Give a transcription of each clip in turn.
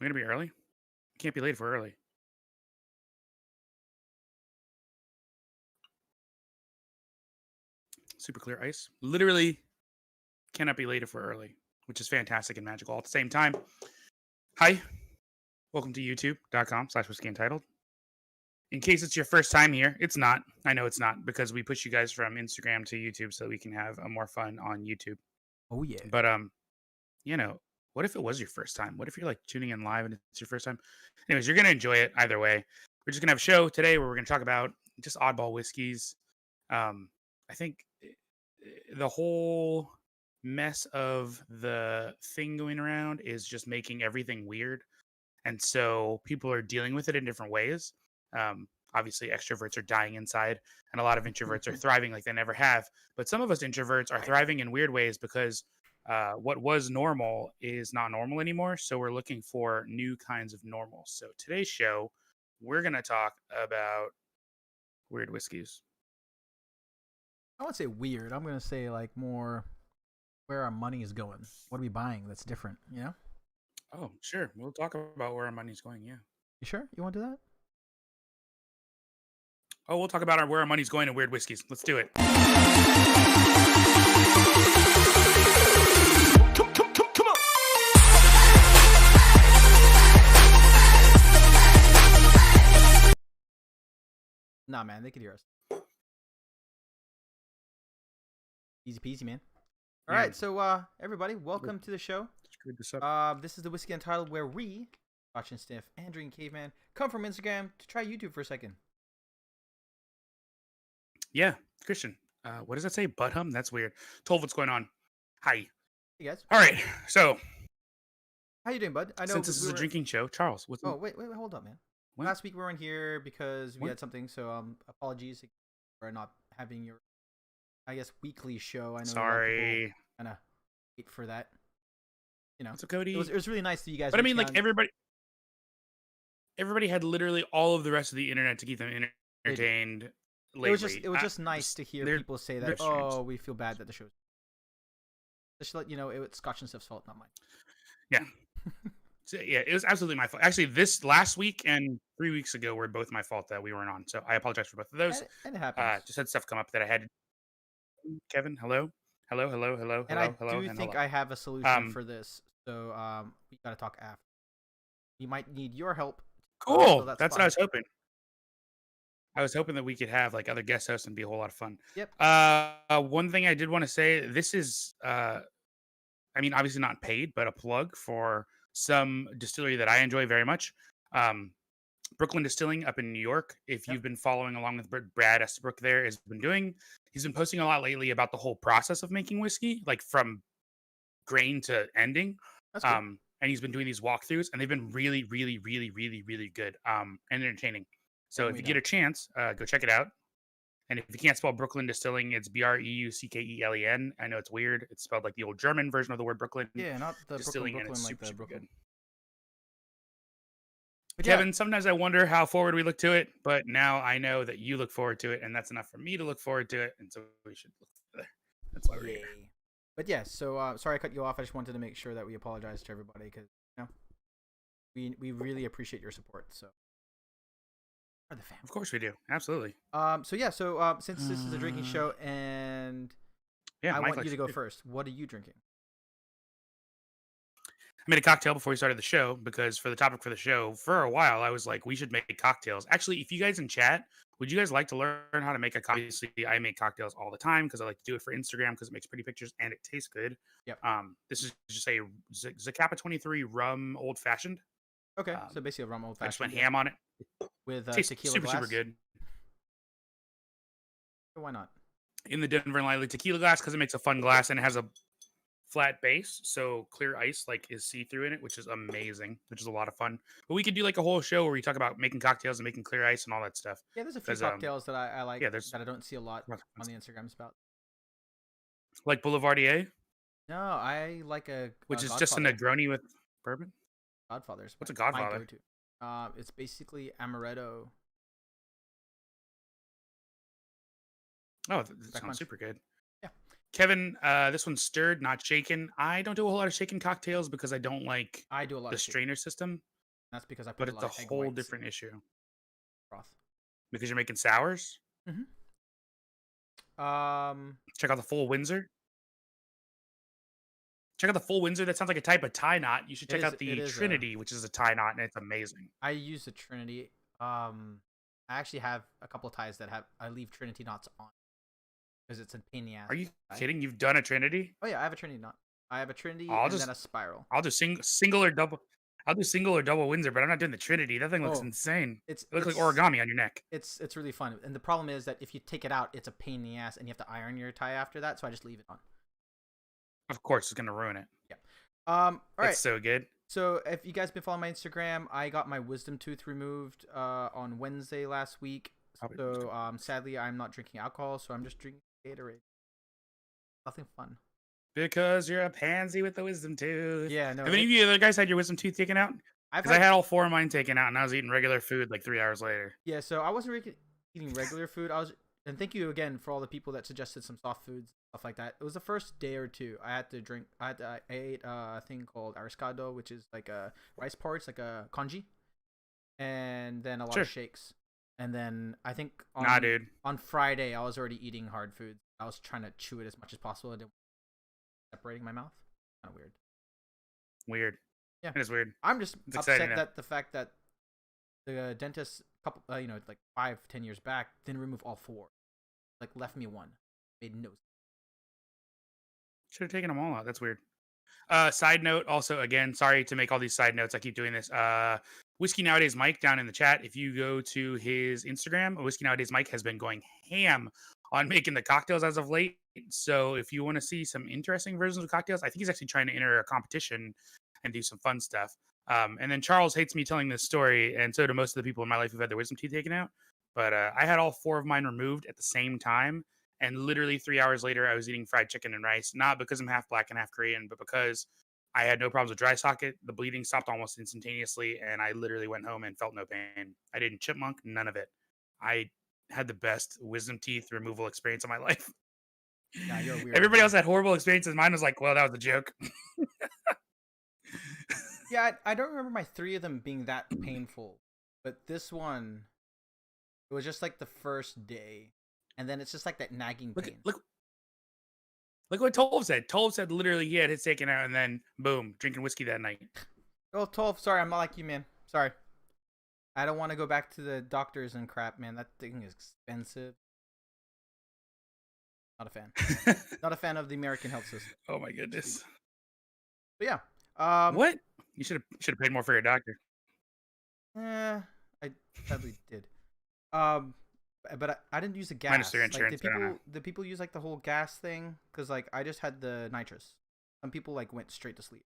We're gonna be early. Can't be late for early. Super clear ice. Literally cannot be late if we're early, which is fantastic and magical all at the same time. Hi, welcome to youtube.com/whiskey Untitled. In case it's your first time here, it's not. I know it's not because we push you guys from Instagram to YouTube so we can have a more fun on YouTube. Oh yeah. But you know, what if it was your first time? What if you're like tuning in live and it's your first time? Anyways, you're gonna enjoy it either way. We're just gonna have a show today where we're gonna talk about just oddball whiskeys. I think the whole mess of the thing going around is just making everything weird, and so people are dealing with it in different ways. Obviously, extroverts are dying inside, and a lot of introverts are thriving like they never have. But some of us introverts are thriving in weird ways because what was normal is not normal anymore. So we're looking for new kinds of normal. So today's show, we're gonna talk about weird whiskeys. I won't say weird. I'm gonna say like more where our money is going. What are we buying that's different? You know? Oh, sure. We'll talk about where our money's going. Yeah. You sure? You want to do that? Oh, we'll talk about where our money's going and weird whiskeys. Let's do it. Come on. Nah, man. They could hear us. Easy peasy, man. All Yeah. right. So, everybody, welcome to the show. Screwed this up. This is the Whiskey Untitled, where we, watch and sniff, and drink Caveman, come from Instagram to try YouTube for a second. Yeah, Christian. What does that say? Butt hum? That's weird. Told what's going on. Hi. Hey guys, All right. So how you doing, bud? I know since this is a drinking show, Charles, what's Oh, wait, hold up, man. what? Last week we weren't here because we What? had something, so apologies for not having your, I guess, weekly show. I know Sorry. kind of wait for that. You know, What's up, Cody? it was really nice that you guys. But I mean, reached like out. everybody had literally all of the rest of the internet to keep them entertained. Lately. It was just nice to hear they're- people say they're that. strange. Oh, we feel bad that the show's. Just to let you know, it's Scotch and Stuff's fault, not mine. Yeah. So, yeah, it was absolutely my fault. Actually, this last week and 3 weeks ago were both my fault that we weren't on. So I apologize for both of those. And it happens. Just had stuff come up that I had to. Kevin, hello, hello, hello, hello, And hello, I hello, do and think hello. I have a solution for this. So we gotta talk after. We might need your help. Cool. So That's that's what I fine. was hoping. I was hoping that we could have like other guest hosts and be a whole lot of fun. Yep. One thing I did want to say, this is I mean, obviously not paid, but a plug for some distillery that I enjoy very much. Um, Brooklyn Distilling up in New York. If Yep. you've been following along with Brad Estabrook there, has been doing. He's been posting a lot lately about the whole process of making whiskey, like from grain to ending. That's good. And he's been doing these walkthroughs, and they've been really, really, really, really, really good. And entertaining. So Bring if me you get down. a chance, go check it out. And if you can't spell Brooklyn Distilling, it's Breuckelen. I know it's weird. It's spelled like the old German version of the word Brooklyn. Yeah, not the Distilling, Brooklyn, and it's like super, the super Brooklyn. good. But Kevin, sometimes I wonder how forward we look to it, but now I know that you look forward to it, and that's enough for me to look forward to it, and so we should look together. That's why we're here. But yeah, so sorry I cut you off. I just wanted to make sure that we apologize to everybody because we really appreciate your support. So for the fam. Of course we do. Absolutely. So since this is a drinking show and Yeah, I Mike want you likes to go it too. first. What are you drinking? I made a cocktail before we started the show because for the topic for the show, for a while, I was like, we should make cocktails. Actually, if you guys in chat, would you guys like to learn how to make a cocktail? Obviously, I make cocktails all the time because I like to do it for Instagram because it makes pretty pictures and it tastes good. Yep. This is just a Zacapa 23 rum old fashioned. Okay, so basically a rum old I just fashioned went ham on it. with Tastes tequila super, glass. super good. Why not? In the Denver and Lively tequila glass because it makes a fun glass and it has a flat base, so clear ice like is see-through in it, which is amazing, which is a lot of fun. But we could do like a whole show where we talk about making cocktails and making clear ice and all that stuff. Yeah, there's a few cocktails that I like there's that I don't see a lot on the Instagrams about. like Boulevardier, No, I like which is Godfather. just a Negroni with bourbon. Godfather's. What's a my Godfather? go-to. It's basically amaretto. Oh, that sounds punch. super good. Yeah. Kevin, this one's stirred, not shaken. I don't do a whole lot of shaken cocktails because I don't like I do a lot the of shaking. strainer system, That's because I but put a it's lot a of egg whole whites in different issue broth. because you're making sours. Um, Check out the full Windsor. Check out the full Windsor. That sounds like a type of tie knot. You should it check is. out It the is a. Trinity, which is a tie knot, and it's amazing. I use the Trinity. I actually have a couple of ties that have. I leave Trinity knots on because it's a pain in the ass. Are you Tie. kidding? You've done a Trinity? Oh yeah, I have a Trinity knot. I have a Trinity I'll and then just a spiral. I'll do single or double. I'll do single or double Windsor, but I'm not doing the Trinity. That thing looks Oh, insane. it's It looks like it's origami on your neck. it's really fun. And the problem is that if you take it out, it's a pain in the ass, and you have to iron your tie after that. So I just leave it on. Of course, it's gonna ruin it. Yeah. All right. It's so good. So if you guys been following my Instagram, I got my wisdom tooth removed on Wednesday last week. So sadly, I'm not drinking alcohol, so I'm just drinking Gatorade. Nothing fun. Because you're a pansy with the wisdom tooth. Yeah, no. Have any of you other guys had your wisdom tooth taken out? Because I had all 4 of mine taken out, and I was eating regular food like 3 hours later. Yeah, so I wasn't really eating regular food. And thank you again for all the people that suggested some soft foods, stuff like that. It was the first day or two. I ate a thing called ariscado, which is like a rice porridge, like a congee, and then a lot of shakes. And then I think on Friday I was already eating hard foods. I was trying to chew it as much as possible and separating my mouth. Kind of weird. Weird. Yeah, it is weird. I'm just upset that the fact that the dentist, like 5-10 years back, didn't remove all 4. Like left me one. Made no sense. Should have taken them all out. That's weird. Side note, also, again, sorry to make all these side notes. I keep doing this. Whiskey Nowadays Mike down in the chat. If you go to his Instagram, Whiskey Nowadays Mike has been going ham on making the cocktails as of late. So if you want to see some interesting versions of cocktails, I think he's actually trying to enter a competition and do some fun stuff. And then Charles hates me telling this story, and so do most of the people in my life who've had their wisdom teeth taken out. But I had all 4 of mine removed at the same time. And literally 3 hours later, I was eating fried chicken and rice, not because I'm half black and half Korean, but because I had no problems with dry socket. The bleeding stopped almost instantaneously, and I literally went home and felt no pain. I didn't chipmunk, none of it. I had the best wisdom teeth removal experience of my life. Yeah, you're weird. Everybody else had horrible experiences. Mine was like, well, that was a joke. Yeah, I don't remember my 3 of them being that painful, but this one, it was just like the first day, and then it's just like that nagging pain. Look what Tolv said. Tolv said literally he had his taken out, and then boom, drinking whiskey that night. Oh, Tolv, sorry, I'm not like you, man. Sorry. I don't want to go back to the doctors and crap, man. That thing is expensive. Not a fan. Not a fan of the American health system. Oh my goodness. But yeah. What? You should have paid more for your doctor. I sadly did. But I didn't use the gas. Minus their insurance. Like, the people use like the whole gas thing? Because like I just had the nitrous. Some people like went straight to sleep.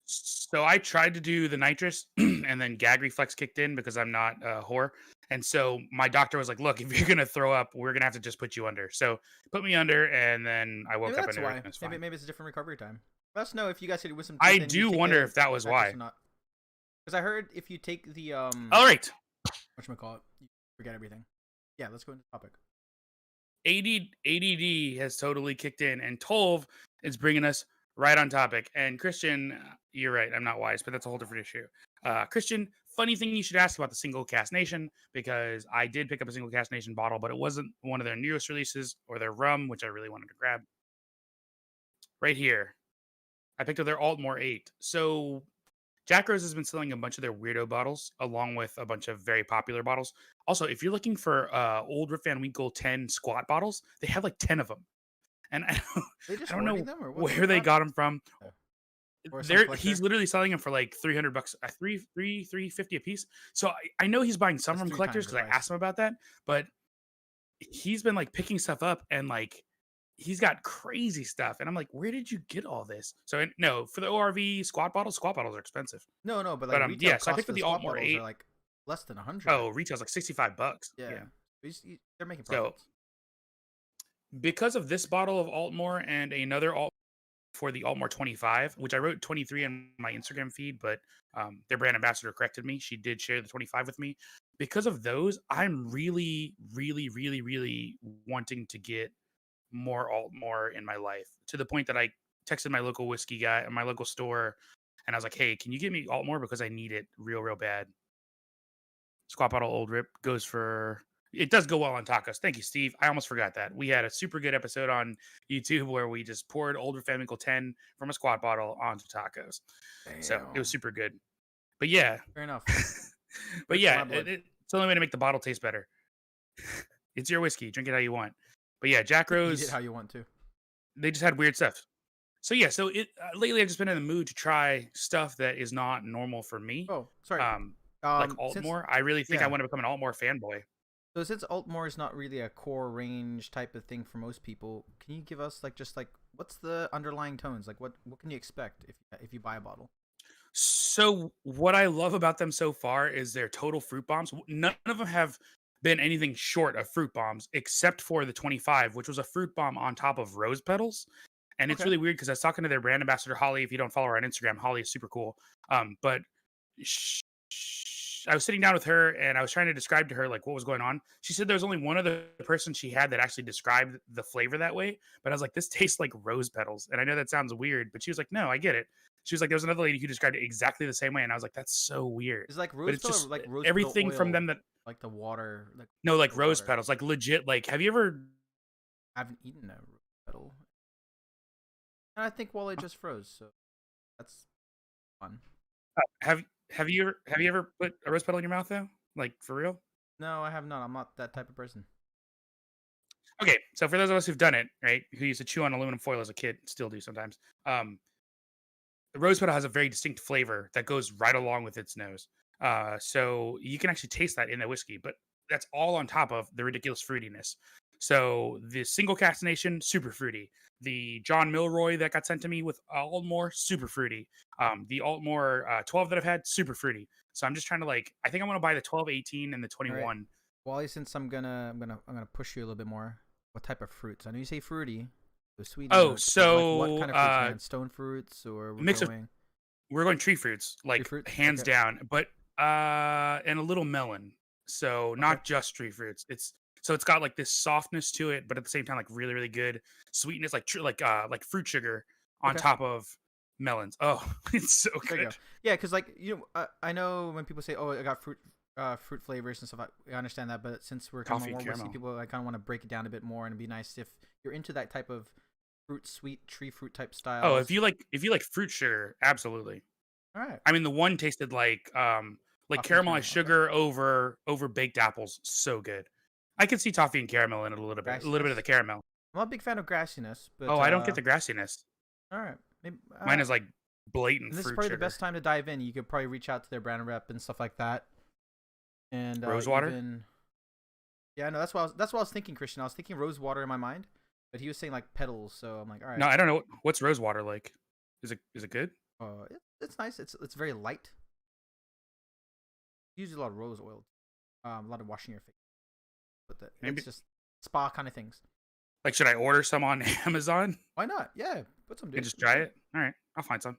So I tried to do the nitrous, and then gag reflex kicked in because I'm not a whore. And so my doctor was like, "Look, if you're gonna throw up, we're gonna have to just put you under." So put me under, and then I woke up and everything was fine. Maybe it's a different recovery time. Let us know if you guys had wisdom. I do wonder if that was why. Because I heard if you take the All right. Whatchamacallit, you forget everything. Yeah, let's go into the topic. ADD has totally kicked in, and Tolv is bringing us right on topic. And Christian, you're right. I'm not wise, but that's a whole different issue. Christian, funny thing you should ask about the Single Cask Nation, because I did pick up a Single Cask Nation bottle, but it wasn't one of their newest releases or their rum, which I really wanted to grab. Right here. I picked up their Altmore 8. So Jack Rose has been selling a bunch of their weirdo bottles along with a bunch of very popular bottles. Also, if you're looking for old Rip Van Winkle 10 squat bottles, they have like 10 of them. And I don't know where they got them from. He's literally selling them for like $300, $350 a piece. So I know he's buying some from collectors because I asked him about that. But he's been like picking stuff up, and like he's got crazy stuff. And I'm like, where did you get all this? So no, for the ORV squat bottles are expensive. No, but like retail so I picked up the Altmore 8. Are like less than $100. Oh, retail's like $65. Yeah. They're making profits. So because of this bottle of Altmore and another Alt for the Altmore 25, which I wrote 23 on my Instagram feed, but their brand ambassador corrected me. She did share the 25 with me. Because of those, I'm really, really, really, really wanting to get more Altmore in my life, to the point that I texted my local whiskey guy, my local store, and I was like, "Hey, can you get me Altmore because I need it real, real bad." Squat bottle Old Rip goes for. It does go well on tacos. Thank you, Steve. I almost forgot that. We had a super good episode on YouTube where we just poured Old Rip Family 10 from a squat bottle onto tacos. So it was Damn. super good. But yeah, Fair enough. but Hurts yeah, my blood. it's the only way to make the bottle taste better. It's your whiskey. Drink it how you want. But yeah, Jack Eat it Rose, how you want to. they just had weird stuff. So yeah, so it lately I've just been in the mood to try stuff that is not normal for me. Oh, sorry. Um, like Since Altmore. I really think I yeah, want to become an Altmore fanboy. so since Altmore is not really a core range type of thing for most people, can you give us like just like what's the underlying tones? Like what can you expect if you buy a bottle? So what I love about them so far is their total fruit bombs. None of them have been anything short of fruit bombs, except for the 25, which was a fruit bomb on top of rose petals. And it's Okay. really weird because I was talking to their brand ambassador Holly. If you don't follow her on Instagram, Holly is super cool. But I was sitting down with her and I was trying to describe to her like what was going on. She said there was only one other person she had that actually described the flavor that way. But I was like, this tastes like rose petals. And I know that sounds weird, but she was like, no, I get it. She was like, there was another lady who described it exactly the same way. And I was like, that's so weird. Is like But rose it's petal or just like rose petal everything from oil, them that, like the water, like no, like the rose water. petals, like legit. Like, have you ever, I haven't eaten a rose petal, and I think Wally just froze, so that's fun. have you ever put a rose petal in your mouth though? Like for real? No, I have not. I'm not that type of person. Okay. So for those of us who've done it, right, who used to chew on aluminum foil as a kid, still do sometimes. The rose petal has a very distinct flavor that goes right along with its nose. So you can actually taste that in the whiskey, but that's all on top of the ridiculous fruitiness. So the single castination, super fruity. The John Milroy that got sent to me with Altmore, super fruity. The Altmore 12 that I've had, super fruity. So I'm just trying to like, I think I want to buy the 12, 18, and the All right, 21. Wally. Since I'm gonna push you a little bit more. What type of fruits? I know you say fruity, so sweet Oh, notes, but like what so kind of fruits, man? Stone fruits, or we're mix of going we're going tree fruits, tree like fruits? hands Okay, down, but and a little melon. So okay, not just tree fruits. It's got like this softness to it, but at the same time like really really good sweetness, like fruit sugar on okay. top of melons. Oh, it's so There you good. go. Yeah, because like I know when people say, "Oh, I got fruit flavors and stuff," I understand that. But since we're kind of Coffee and more whiskey caramel. people, I kind of want to break it down a bit more, and it'd be nice if you're into that type of fruit, sweet tree fruit type Oh, styles. if you like fruit sugar, absolutely. All right, I mean, the one tasted like coffee and caramelized caramel. Okay, sugar over baked apples. So good. I could see toffee and caramel in it a little bit of the grassiness. caramel. I'm not a big fan of grassiness, Oh, but I don't get the grassiness. all right, maybe. Mine is like blatant And this is fruit probably the sugar. best time to dive in. You could probably reach out to their brand rep and stuff like that, and Rosewater? even yeah, no, that's what I was thinking, Christian. I was thinking rose water in my mind, but he was saying like petals, so I'm like, all right. No, I don't know. What's rosewater like? Is it good? It's nice. It's very light. Use a lot of rose oil, a lot of washing your face, but Maybe it's just spa kind of things. like should I order some on Amazon Why not? Yeah, put some, and dude. just try it? All right, I'll find some.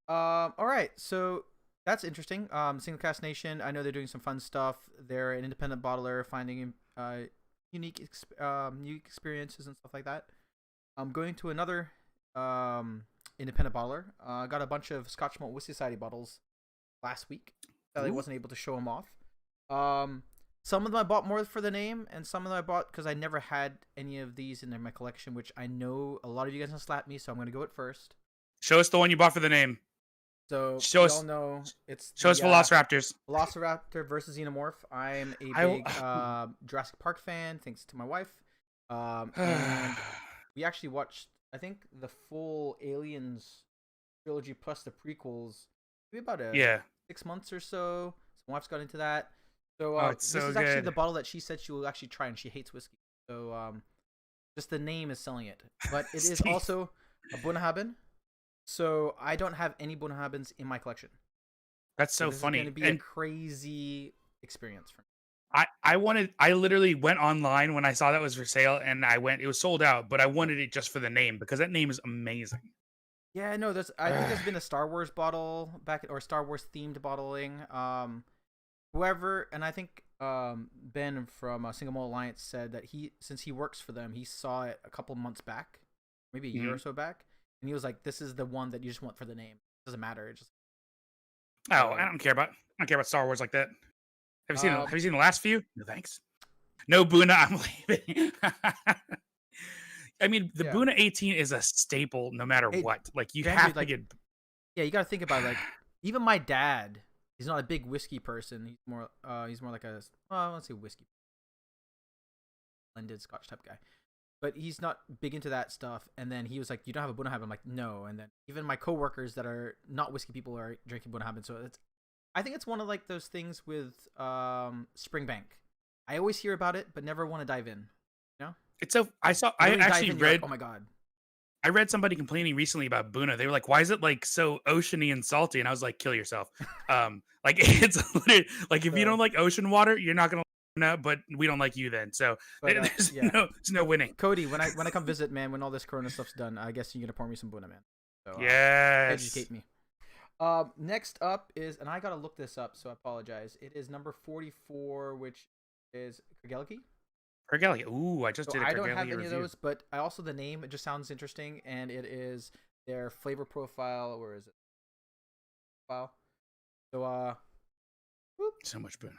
All right. So that's interesting. Single Cast Nation. I know they're doing some fun stuff. They're an independent bottler, finding unique experiences and stuff like that. I'm going to another independent bottler. Got a bunch of Scotch Malt Whiskey Society bottles last week. I Ooh. wasn't able to show them off. Some of them I bought more for the name, and some of them I bought because I never had any of these in my collection, which I know a lot of you guys will slap me, so I'm going to go it first. Show us the one you bought for the name. So Show we us. all know it's Show us Velociraptors. Velociraptor versus Xenomorph. I'm a I big Jurassic Park fan, thanks to my wife. And we actually watched, I think, the full Aliens trilogy plus the prequels maybe about yeah. 6 months or so. So my wife's got into that. So Oh, it's this so is actually good. the bottle that she said she will actually try, and she hates whiskey. So just the name is selling it. But it is Steve. also a Bunnahabhain. So I don't have any Bunnahabhains in my collection. That's so this funny. is going to be a crazy experience for me. I literally went online when I saw that was for sale and it was sold out, but I wanted it just for the name because that name is amazing. Yeah, no, I think there's been a Star Wars bottle or Star Wars themed bottling. Whoever, and I think Ben from Single Malt Alliance said that since he works for them, he saw it a couple months back, maybe a year Hmm. or so back, and he was like, "This is the one that you just want for the name. It doesn't matter." It just Oh, so I don't care about Star Wars like that. Have um you seen the last few? No thanks. No Buna, I'm leaving. I mean, the yeah. Buna 18 is a staple no matter Hey, what. Like you Ranji, have to like get. yeah, you got to think about it, like even my dad. He's not a big whiskey person. He's more like a well, I won't say whiskey blended Scotch type guy. But he's not big into that stuff. And then he was like, "You don't have a Bunnahabhain?" I'm like, "No." And then even my coworkers that are not whiskey people are drinking Bunnahabhain. So I think it's one of like those things with Springbank. I always hear about it, but never want to dive in. You know, It's so but I when you dive actually in, you're like, read "Oh my god." I read somebody complaining recently about Buna. They were like, "Why is it like so oceany and salty?" And I was like, "Kill yourself." Like it's literally, like if you don't So, like ocean water, you're not gonna like Buna, but we don't like you then. So but yeah. there's no So winning. Cody, when I come visit, man, when all this Corona stuff's done, I guess you're gonna pour me some Bunna, man. So Yes. educate me. Next up is, and I gotta look this up, so I apologize. It is number 44, which is Kergeliki. Kergellia. Ooh, I just So did a I don't have Kergellia any of review. those, but I also the name it just sounds interesting, and it is their flavor profile. Where is it? File. So whoop, So much Buna.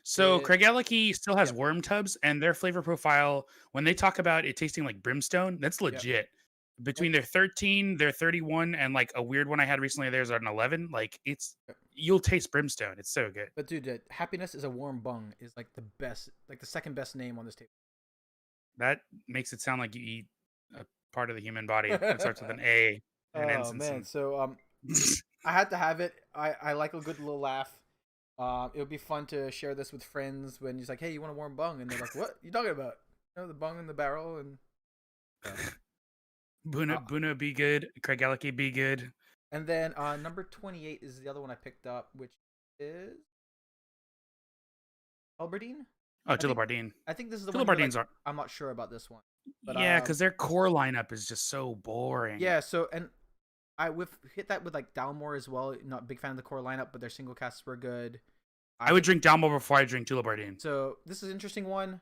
So it, Craig Ellicky still has yep, worm tubs, and their flavor profile, when they talk about it tasting like brimstone, that's yep. legit. And Between their 13, their 31, and like a weird one I had recently, there's an 11. Like yep. you'll taste brimstone. It's so good. But dude, happiness is a warm bung is like the best, like the second best name on this That makes it sound like you eat a part of the human body that table. starts with an A and ends Oh in man, some. so I had to have it. I like a good little laugh. It would be fun to share this with friends when he's like, "Hey, you want a warm bung?" And they're like, "What you talking about?" You know, the bung in the barrel, and yeah. Buna Uh, Buna be good. Craig Ellicky be good. and then number 28 is the other one I picked up, which is Alberdine. Oh, I think Gilabardine. I think this is the one you're like, Gilabardines are. I'm not sure about this one, but Yeah, because their core lineup is just so boring. yeah. So and we've hit that with like Dalmore as well. Not a big fan of the core lineup, but their single casts were good. I I would think drink Dalmore before I drink Gilabardine. so. This is an interesting one.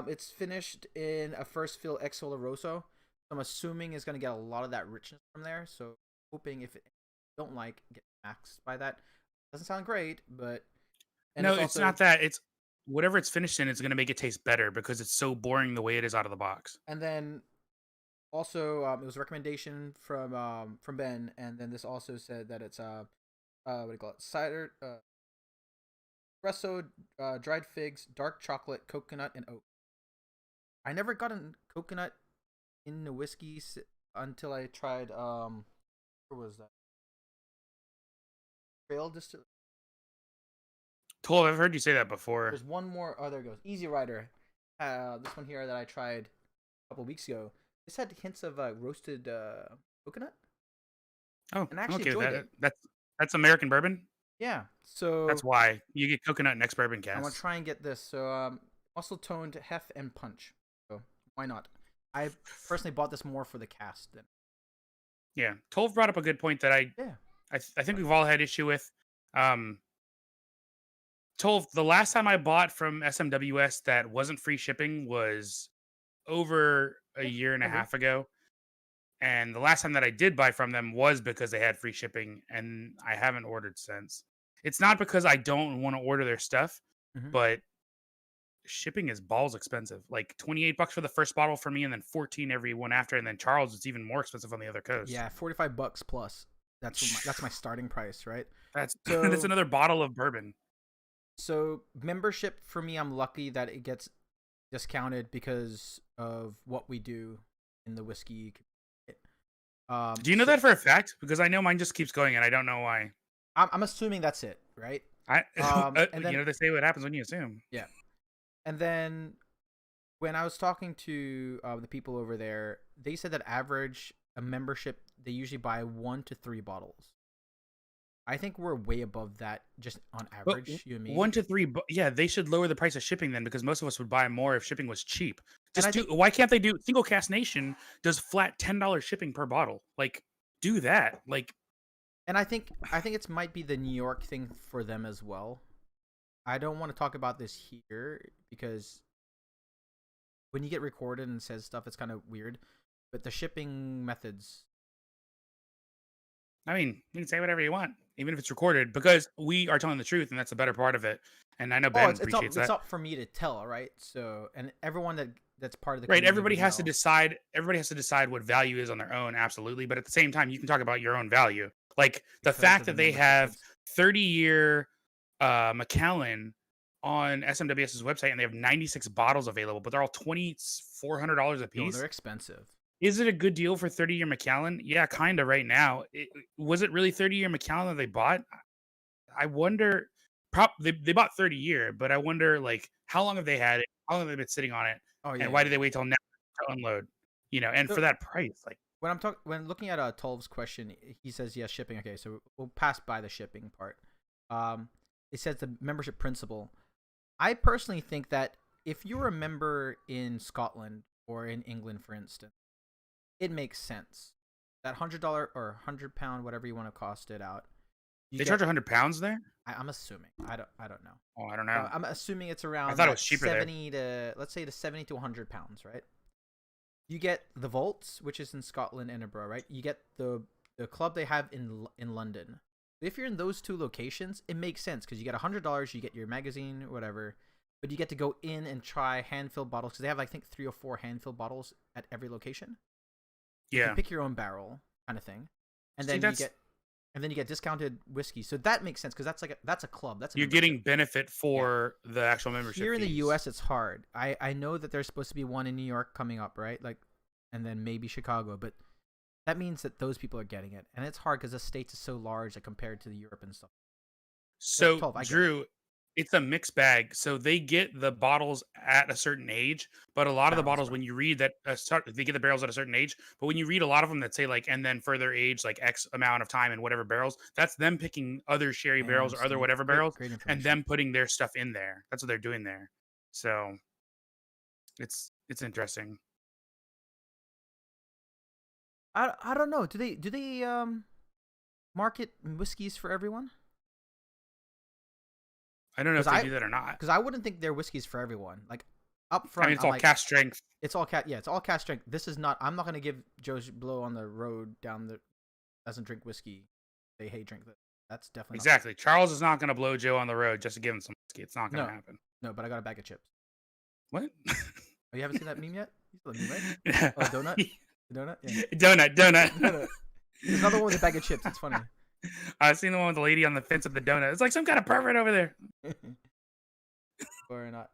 It's finished in a first fill ex Oloroso. So I'm assuming it's gonna get a lot of that richness from there. So hoping if it don't like get maxed by that. Doesn't sound great, but and No, it's it's also not that. It's whatever it's finished in, it's gonna make it taste better because it's so boring the way it is out of the box. and then also it was a recommendation from Ben, and then this also said that it's what do you call it, cider espresso, dried figs, dark chocolate, coconut, and oat. I never got a coconut in the whiskey until I tried where was that? Trail Distill. 12, I've heard you say that before. There's one more. Oh, there it goes. Easy Rider. This one here that I tried a couple weeks ago. This had hints of roasted coconut, Oh, and I I'm actually okay with enjoyed that. it. That's American bourbon. Yeah. That's So why you get coconut next bourbon I want to cast. try and get this. So muscle toned hef and punch. So why not? I personally bought this more for the cast than Yeah, 12 brought up a good point that yeah. I think we've all had issue with. Um, 12, the last time I bought from SMWS that wasn't free shipping was over a Yeah, year and I a agree. half ago. And the last time that I did buy from them was because they had free shipping, and I haven't ordered since. It's not because I don't want to order their stuff, Hmm. but shipping is balls expensive. Like $28 for the first bottle for me, and then 14 every one after. And then Charles, it's even more expensive on the other coast. Yeah, $45 plus. That's my starting price, right? That's that's So another bottle of bourbon. membership for me, I'm lucky that it gets discounted because of what we do in the whiskey community. Do you know So that for a fact? Because I know mine just keeps going, and I don't know why. I'm assuming that's it, right? I, And then they say what happens when you assume. yeah, and then when I was talking to the people over there, they said that average a membership they usually buy 1 to 3 bottles. I think we're way above that just on But average, you and me. 1 to 3, yeah, they should lower the price of shipping then, because most of us would buy more if shipping was cheap. And Just do. Why can't they do Single Cast Nation does flat $10 shipping per bottle? Like, do that. Like, I think it's might be the New York thing for them as well. I don't want to talk about this here because when you get recorded and says stuff, it's kind of weird. But the shipping methods. I mean, you can say whatever you want, even if it's recorded, because we are telling the truth, and that's the better part of it. And I know Oh, Ben it's up appreciates that. for me to tell, right? So, and everyone that's part of the Right, community everybody would has to know. decide. Everybody has to decide what value is on their own, absolutely. But at the same time, you can talk about your own value, like the Because fact of the that they membership have fees. 30-year Macallan on SMWS's website, and they have 96 bottles available, but they're all $2,400 a Yo, they're piece. expensive. Is it a good deal for 30-year Macallan? Yeah, kind of right now. Was it really 30-year Macallan that they bought? I wonder. They bought 30-year, but I wonder like how long have they had it? How long have they been sitting on it? Oh yeah, And yeah, why did they yeah. wait till now to unload? And So for that price, like when looking at Tolv's question, he says yes, shipping. Okay, so we'll pass by the shipping part. It says the membership principle. I personally think that if you're a member in Scotland or in England, for instance, it makes sense. That $100 or £100, whatever you want to cost it out, you they charge get. £100 there. I'm assuming. I don't know. Oh, I don't know. I'm assuming it's I around thought it was that cheaper there. 70 to let's say the 70 to £100, right? You get the Vaults, which is in Scotland, Edinburgh, right? You get the club they have in London. If you're in those two locations, it makes sense because you get $100, you get your magazine or whatever, but you get to go in and try hand-filled bottles because they have I think 3 or 4 hand-filled bottles at every location. You can Yeah. pick your own barrel, kind of thing, and See, then you get discounted whiskey. So that makes sense because that's a club, that's a you're membership. getting benefit Yeah. for the actual membership Here in the fees. U.S., it's hard. I know that there's supposed to be one in New York coming up, right? Like, and then maybe Chicago, but that means that those people are getting it, and it's hard because the states is so large, like compared to the Europe and stuff. So 12, I get it. Drew, it's a mixed bag. So they get the bottles at a certain age, but a lot of the Barrels, bottles, bro. when you read that, they get the barrels at a certain age. But when you read a lot of them that say like, and then further age, like X amount of time and whatever barrels, that's them picking other sherry barrels Damn, or other Steve. whatever Great, barrels, great and information. them putting their stuff in there. That's what they're doing there. So it's interesting. I don't know. Do they market whiskeys for everyone? I don't know if Because they I do that or not. because I wouldn't think they're whiskeys for everyone. Like up I mean, front, it's I'm all like, cask strength. it's all cat. Yeah, it's all cast strength. This is not. I'm not gonna give Joe Blow on the road down the doesn't drink whiskey. They hate drink that. That's definitely not. Exactly. Charles is not going to blow Joe on the road just to give him some whiskey. It's not going to No, happen. no. But I got a bag of chips. What? Oh, you haven't seen that meme yet? You saw the meme, right? Yeah. Oh, donut. The donut. Yeah. Donut. Donut. There's another one with a bag of chips. It's funny. I've seen the one with the lady on the fence of the donut. It's like some kind of pervert over there. Or not.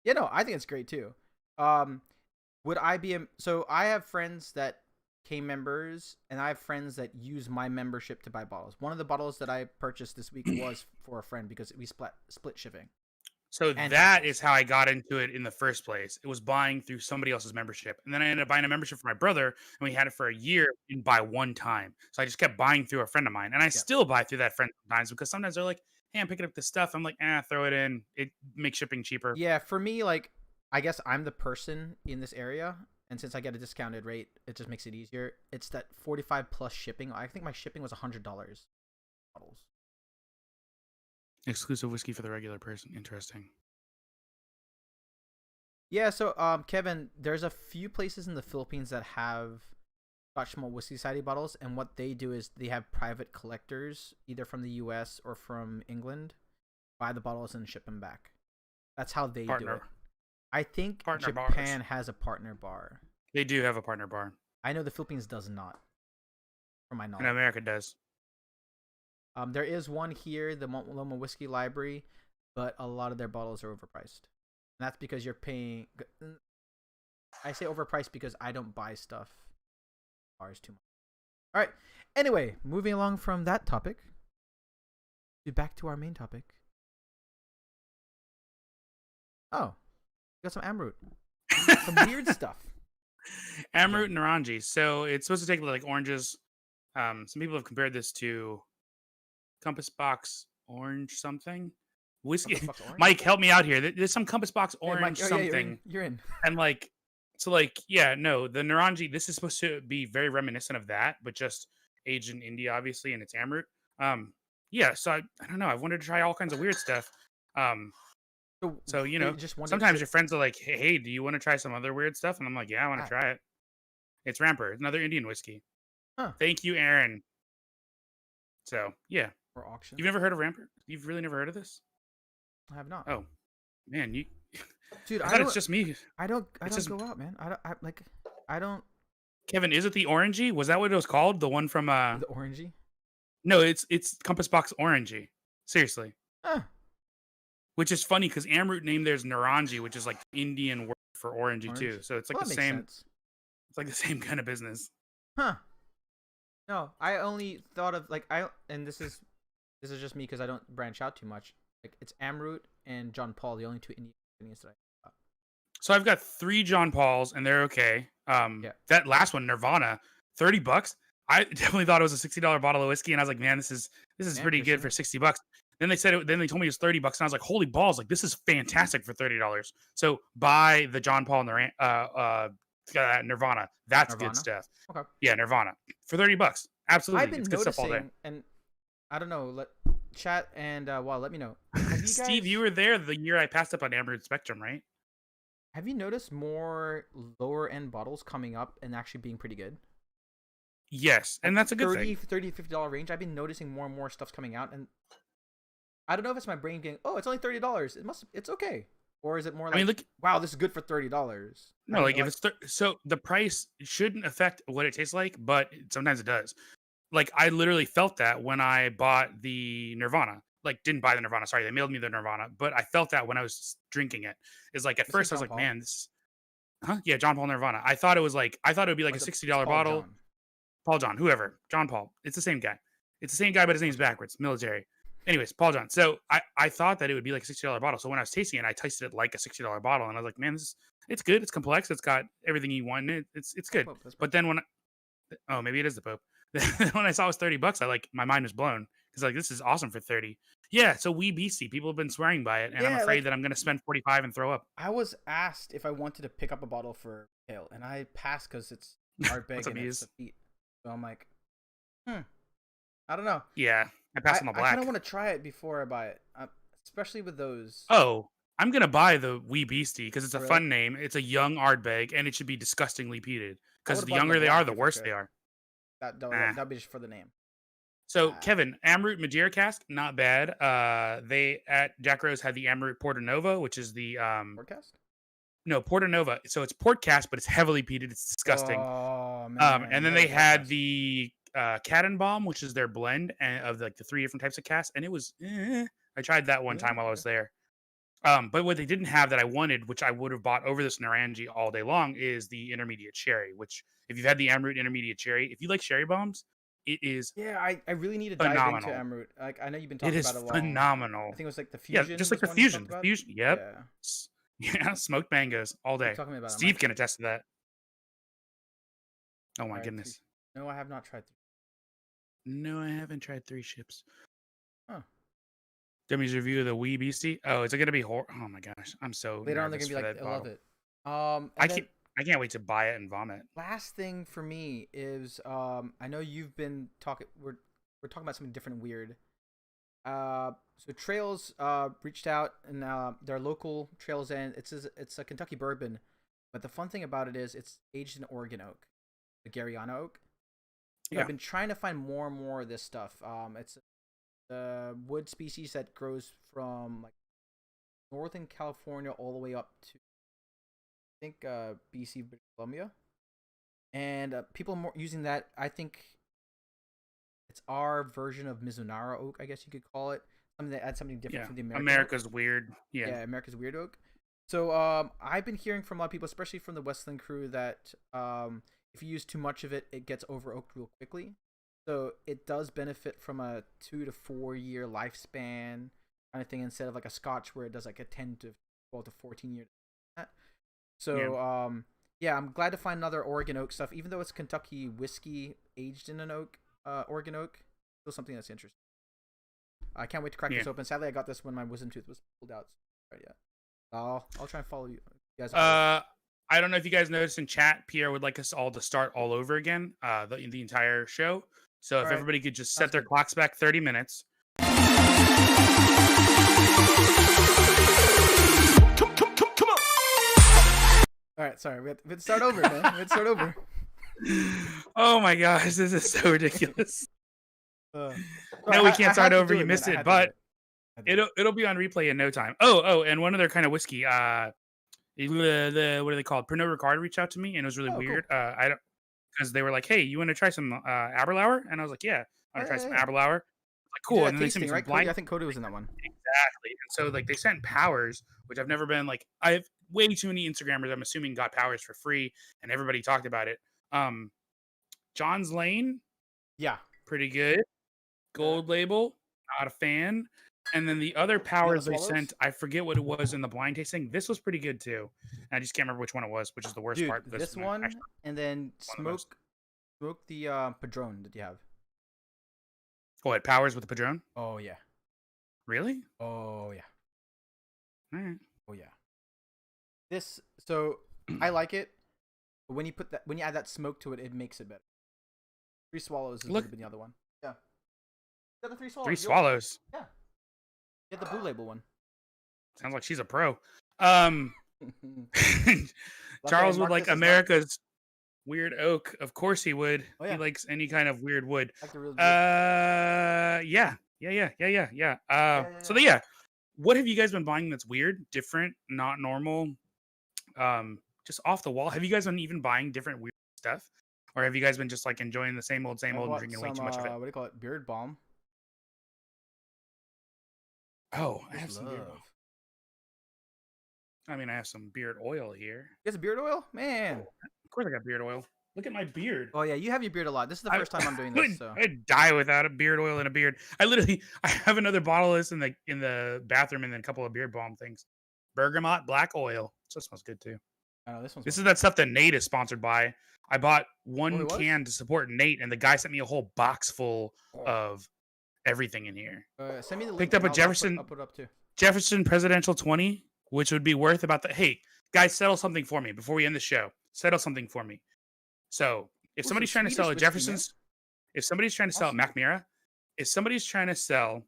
Yeah, no, I think it's great too. Would I be so I have friends that came members and I have friends that use my membership to buy bottles. One of the bottles that I purchased this week was for a friend because we split shipping. So And that taxes. is how I got into it in the first place. It was buying through somebody else's membership. And then I ended up buying a membership for my brother, and we had it for a year and buy one time. So I just kept buying through a friend of mine. And I Yep. still buy through that friend sometimes because sometimes they're like, hey, I'm picking up this stuff. I'm like, throw it in. It makes shipping cheaper. Yeah, for me, like I guess I'm the person in this area, and since I get a discounted rate, it just makes it easier. It's that 45 plus shipping. I think my shipping was $100 bottles. Exclusive whiskey for the regular person. Interesting. Yeah, so Kevin, there's a few places in the Philippines that have Scotch Malt Whiskey Society bottles, and what they do is they have private collectors, either from the U.S. or from England, buy the bottles and ship them back. That's how they do it. Partner. I think Partner Japan bars. has a partner bar. They do have a partner bar. I know the Philippines does not, from my knowledge. And America does. There is one here, the Loma Whiskey Library, but a lot of their bottles are overpriced. And that's because you're paying. I say overpriced because I don't buy stuff bars too much. All right. Anyway, moving along from that topic, back to our main topic. Oh, got some amroot, some weird stuff. Amroot and Ranji. So it's supposed to take like oranges. Some people have compared this to Compass Box Orange something. Whiskey. Compass Box Orange? Mike, help me out here. There's some Compass Box Hey, Mike, Orange oh, yeah, something. you're in. And like, so like, yeah, no, the Naranji, this is supposed to be very reminiscent of that, but just aged in India, obviously, and it's Amroot. Yeah, so I don't know. I've wanted to try all kinds of weird stuff. So just wanted sometimes to. your friends are like, hey, do you want to try some other weird stuff? And I'm like, yeah, I want to Ah, try it. It's Rampart, another Indian whiskey. huh? Thank you, Aaron. So yeah, Or auction? you've never heard of Rampart? You've really never heard of this? I have not. Oh man, you. Dude, I thought it's just me. I don't It's don't just go out, man. I don't Kevin. Is it the orangey? Was that what it was called? The one from the orangey. No, it's Compass Box orangey. Seriously, Huh. which is funny because Amroot named theirs Naranji, which is like Indian word for orangey Orange. too. So it's like Well, the that makes same. sense. It's like the same kind of business. Huh. No, I only thought of and this is just me because I don't branch out too much. Like it's Amroot and John Paul, the only two Indian companies that I. So I've got 3 John Pauls, and they're okay. Yeah. That last one, Nirvana, $30. I definitely thought it was a $60 bottle of whiskey, and I was like, man, this is pretty good for $60. Then they said it. Then they told me it was $30, and I was like, holy balls! Like this is fantastic for $30. So buy the John Paul Nirvana. That's good Nirvana? stuff. Okay. Yeah, Nirvana for $30. Absolutely, I've been it's good stuff all day. noticing, and I don't know. Let chat and let me know. Have you Steve, guys, you were there the year I passed up on Amber Spectrum, right? have you noticed more lower end bottles coming up and actually being pretty good? Yes, and that's a good thing. $50 range. I've been noticing more and more stuff's coming out, and I don't know if it's my brain getting, oh, it's only $30. It's okay, or is it more like, I mean, look, wow, this is good for $30? no, like if it's so the price shouldn't affect what it tastes like, but sometimes it does. Like I literally felt that when I bought the Nirvana. Like didn't buy the Nirvana, sorry, they mailed me the Nirvana, but I felt that when I was drinking it. Is like at This is first I was John like, Paul? man, yeah, John Paul Nirvana. I thought it would be like a Or is it $60 Paul bottle. John? Paul John, whoever, John Paul. It's the same guy. It's the same guy, but his name's backwards. Military. Anyways, Paul John. So I thought that it would be like a $60 bottle. So when I was tasting it, I tasted it like a $60 bottle, and I was like, man, it's good. It's complex. It's got everything you want in it. It's good. Pope, that's But then oh, maybe it is the Pope. When I saw it was $30, my mind was blown because like this is awesome for 30. Yeah, so wee beastie. People have been swearing by it, and I'm Yeah, afraid like that I'm gonna spend 45 and throw up. I was asked if I wanted to pick up a bottle for ale, and I passed because it's hard big What's up, and it's Muse? a feet. So I'm like, I don't know. Yeah, I passed on the I black. kind of want to try it before I buy it, especially with those. Oh, I'm gonna buy the wee beastie because it's a Really? fun name. It's a young Ardbeg, and it should be disgustingly peated. Because would've the bought younger the they are, black the if I worse could. they are. That'd be just for the name. So Kevin, Amroot Madeira cask, not bad. They at Jack Rose had the Amroot Porto Nova, which is the Forecast? no Porto Nova. So it's port cask, but it's heavily peated. It's disgusting. Oh man. And then no, they had Forecast. the Bomb, which is their blend of like the 3 different types of casks, and it was. I tried that one time while I was there. But what they didn't have that I wanted, which I would have bought over this Naranji all day long, is the intermediate sherry. Which, if you've had the Amroot intermediate cherry, if you like sherry bombs, it is Yeah, I really need to phenomenal. dive into Amroot. Like I know you've been It talking is about it long. phenomenal. I think it was like the Yeah, fusion. just like was the one you fusion. talked The about? fusion. Yep. Yeah. Yeah, smoked mangoes all day. Keep talking about it. I'm Steve like, can attest to that. Oh my alright, goodness. No, I have not tried. No, I haven't tried 3 ships. Huh. Demi's review of the wee beastie. Oh, is it gonna be oh my gosh, I'm so Later on, they're nervous gonna be for like, that I love bottle. it. I can't wait to buy it and vomit. Last thing for me is I know you've been talking. We're talking about something different and weird. So Trails reached out and their local Trails End. It's a Kentucky bourbon, but the fun thing about it is it's aged in Oregon oak, the Garyana oak. So Yeah. I've been trying to find more and more of this stuff. It's the wood species that grows from like northern California all the way up to I think BC, British Columbia, and people are more using that. I think it's our version of Mizunara oak, I guess you could call it. Something that adds something different Yeah. from the American America's oak. weird. Yeah. America's weird oak. So I've been hearing from a lot of people, especially from the Westland crew, that if you use too much of it, it gets over oaked real quickly. So it does benefit from a 2 to 4 year lifespan kind of thing instead of like a Scotch where it does like a 10 to 12 to 14 year. So yeah, I'm glad to find another Oregon oak stuff, even though it's Kentucky whiskey aged in an oak, Oregon oak. Still something that's interesting. I can't wait to crack this open. Sadly, I got this when my wisdom tooth was pulled out. Right, yeah. I'll try and follow you guys. I don't know if you guys noticed in chat, Pierre would like us all to start all over again, the entire show. So if everybody could just set their clocks back 30 minutes. All right, sorry. We have to start over, man. We have to start over. Oh my gosh, this is so ridiculous. Sorry, No, we can't I start had to over. do You it, man. missed I it, had to do but it. I did it. it'll be on replay in no time. Oh, and one other kind of whiskey. The what are they called? Pernod Ricard reached out to me, and it was really Oh, cool. weird. I don't because they were like, "Hey, you want to try some Aberlour?" And I was like, "Yeah, I Oh, want to try yeah, some yeah. Aberlour." Like, You did cool. that And then they sent me tasting, some right? Cody, blind I think Cody was in that one. exactly. And so like they sent powers, which I've never been like. I have way too many Instagrammers. I'm assuming got powers for free, and everybody talked about it. Um, John's Lane, Yeah. pretty good. Gold label, not a fan. And then the other You got the powers they swallows? sent, I forget what it was in the blind tasting. This was pretty good too. And I just can't remember which one it was, which is the worst Dude, part. this one, actually and then one of the most. smoke the Padrone that you have. Oh, it powers with the Padrone? Oh yeah. Really? Oh yeah. All right. Oh yeah. This so I like it, but when you add that smoke to it, it makes it better. Three swallows is Look, the other one. Yeah. You got the three swallows. three swallows. Yeah. You got the blue label one. Sounds like she's a pro. Luckily, Charles would Marcus like is not- America's weird oak. Of course he would. Oh, yeah. He likes any kind of weird wood. like the real Yeah. So yeah, what have you guys been buying that's weird, different, not normal, just off the wall? Have you guys been even buying different weird stuff, or have you guys been just like enjoying the same old, I and bought drinking some, way too much of it? what do you call it? Beard balm. Oh, I Just have some beard love. oil. I mean, I have some beard oil here. You got some beard oil, man. Of course, I got beard oil. Look at my beard. Oh yeah, you have your beard a lot. This is the first time I'm doing this. So I'd die without a beard oil and a beard. I have another bottle of this in the bathroom, and then a couple of beard balm things. Bergamot black oil. So it smells good too. I know this one's. This is that stuff that Nate is sponsored by. I bought Oh, one it was? can to support Nate, and the guy sent me a whole box full Oh. of everything in here. Send me the link. Picked up and a Jefferson I'll put it up too. Jefferson Presidential 20, which would be worth about the. Hey guys, settle something for me before we end the show. Settle something for me. So if Ooh, somebody's some trying to sell a Swedish whiskey, man. Jefferson's, if somebody's trying to sell a Awesome. Macmira, if somebody's trying to sell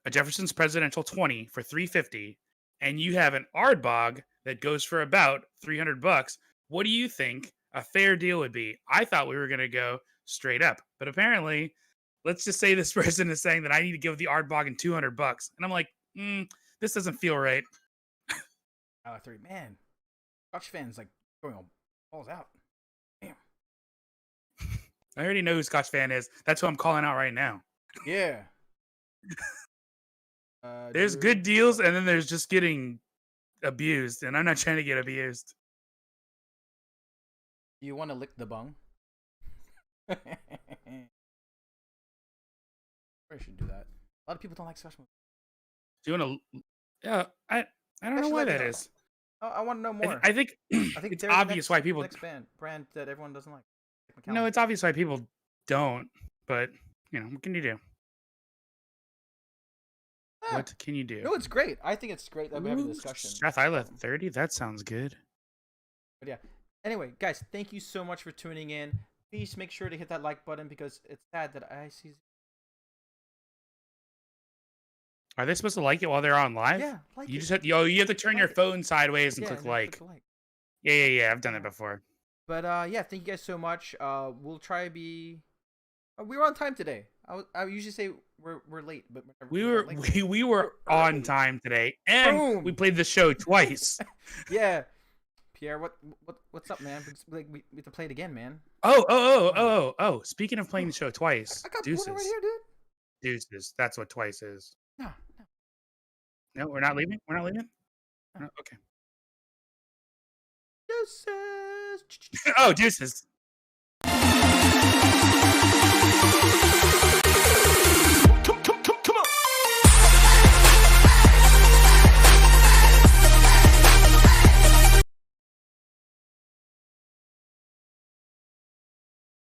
a Jefferson's Presidential 20 for $350, and you have an Ardbog that goes for about $300, what do you think a fair deal would be? I thought we were going to go straight up, but apparently, let's just say this person is saying that I need to give the Ardbog in $200, and I'm like, this doesn't feel right. Three, man. Scotch fans like going all balls out. Damn. I already know who Scotch fan is. That's who I'm calling out right now. Yeah. There's good deals, and then there's just getting abused, and I'm not trying to get abused. Do you want to lick the bung? I should do that. A lot of people don't like Scotch. Do you want to? Yeah, I don't know why that is. Oh, I want to know more. I think I think it's obvious why people. Next brand that everyone doesn't like. No, it's obvious why people don't. But what can you do? What can you do? No, it's great. I think it's great that we're having a discussion. Strath Isla 30. That sounds good. But yeah. Anyway, guys, thank you so much for tuning in. Please make sure to hit that like button because it's sad that I see. Are they supposed to like it while they're on live? Yeah, like you it. just have you have to turn your phone sideways and click like. Yeah. I've done it before. But yeah, thank you guys so much. We'll try to be. We were on time today. I usually say we're late, but we were on time today, and Boom. we played the show twice. Yeah, Pierre, what's up, man? We have to play it again, man. Oh! Speaking of playing the show twice, I got deuces. Porter right here, dude. Deuces. That's what twice is. No, we're not leaving. We're not leaving. No, okay. Deuces. Oh, deuces.